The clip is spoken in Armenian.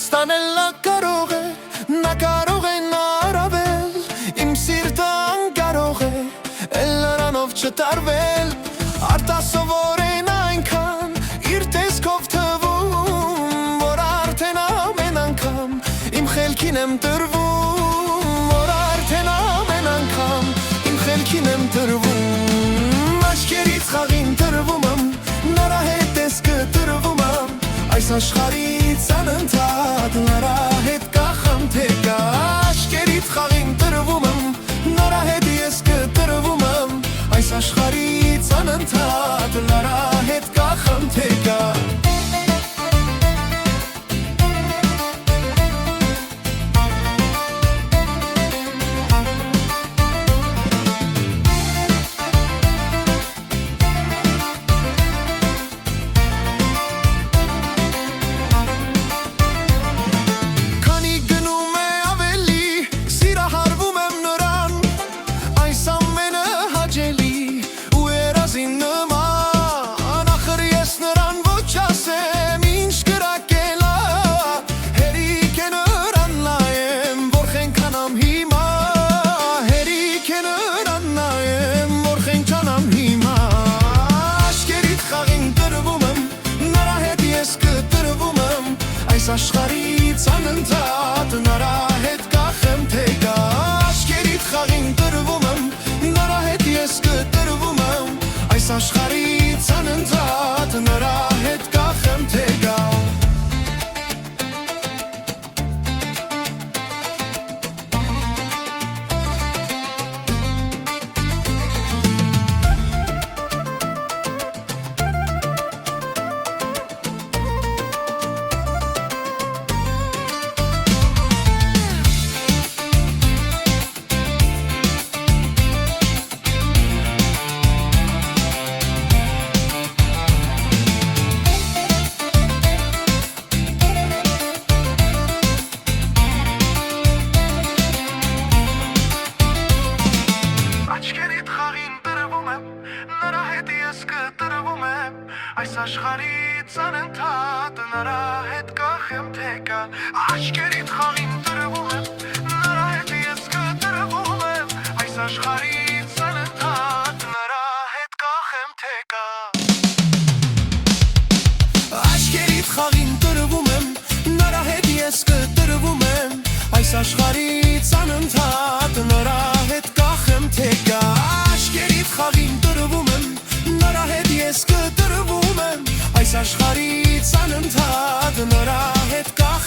Ստանել նա կարող է, նա կարող է նա առավել, իմ սիրտը անկարող է, էլ նրանով չտարվել, արտասովոր են այնքան, իր տեսքով թվում, որ արդեն ամեն անգամ, իմ խելքին եմ տրվում, որ արդեն ամեն անգամ, իմ խելքին եմ տրվում, աչքերից խաղին տրվում եմ, նրա հետ ես կտրվում եմ, այս աշխարհից անընդհատ նրա հետ կախամ թե կա, աչքերից խաղին տրվում եմ, նրա հետ ես կտրվում եմ, այս աշխարհից անընդհատ նրա հետ կախամ թե կա Աշխարհից անընդհատ նրա հետ կախեմ թե կա Աչքերիդ խաղին տրվում եմ, նրա հետ ես կտրվում եմ Այս աշխարհից անընդհատ նրա հետ կախեմ թե կա Այս աշխարհից անընդհատ նրա հետ կախեմ թե կա Աչքերիդ խաղին տրվում եմ, նրա հետ ես կտրվում եմ Այս աշխարհից անընդհատ նրա հետ կախեմ թե կա Աչքերիդ խաղին տրվում եմ, նրա հետ ես կտրվում եմ Այս աշխարհից անընդհատ նրա հետ կախեմ թե կա Աչքերիդ խաղին տրվում եմ, նրա հետ ես կտրվում Այս աշխարհից անընդհատ նրա հետ կախեմ